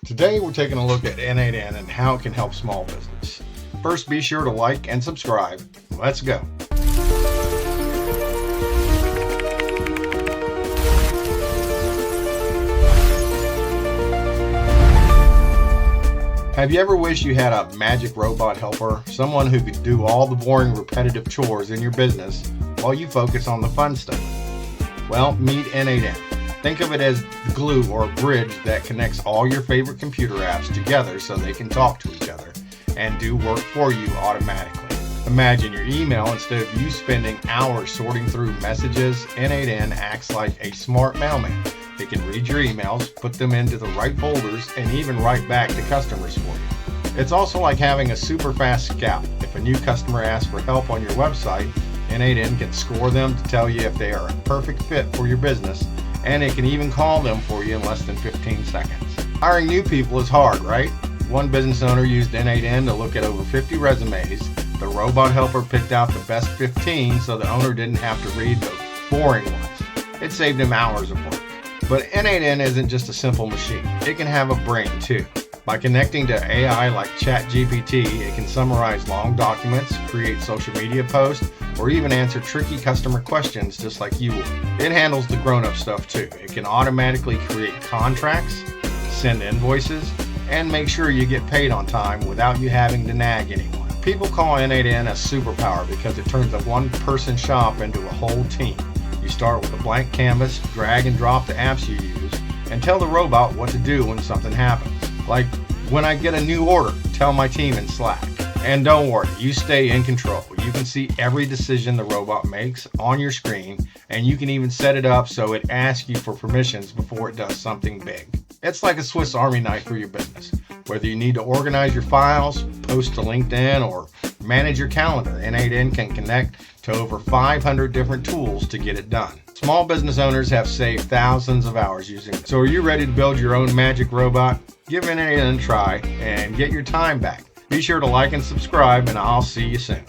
Today we're taking a look at N8N and how it can help small business. First, be sure to like and subscribe. Let's go. Have you ever wished you had a magic robot helper? Someone who could do all the boring, repetitive chores in your business while you focus on the fun stuff? Well, meet N8N. Think of it as the glue or a bridge that connects all your favorite computer apps together so they can talk to each other and do work for you automatically. Imagine your email. Instead of you spending hours sorting through messages, N8N acts like a smart mailman. It can read your emails, put them into the right folders, and even write back to customers for you. It's also like having a super fast scout. If a new customer asks for help on your website, N8N can score them to tell you if they are a perfect fit for your business, and it can even call them for you in less than 15 seconds. Hiring new people is hard, right? One business owner used N8N to look at over 50 resumes. The robot helper picked out the best 15 so the owner didn't have to read the boring ones. It saved him hours of work. But N8N isn't just a simple machine. It can have a brain too. By connecting to AI like ChatGPT, it can summarize long documents, create social media posts, or even answer tricky customer questions just like you would. It handles the grown-up stuff too. It can automatically create contracts, send invoices, and make sure you get paid on time without you having to nag anyone. People call N8N a superpower because it turns a one-person shop into a whole team. You start with a blank canvas, drag and drop the apps you use, and tell the robot what to do when something happens. Like, when I get a new order, tell my team in Slack. And don't worry, you stay in control. You can see every decision the robot makes on your screen, and you can even set it up so it asks you for permissions before it does something big. It's like a Swiss Army knife for your business. Whether you need to organize your files, post to LinkedIn, or manage your calendar, N8N can connect to over 500 different tools to get it done. Small business owners have saved thousands of hours using it. So are you ready to build your own magic robot? Give N8N a try and get your time back. Be sure to like and subscribe, and I'll see you soon.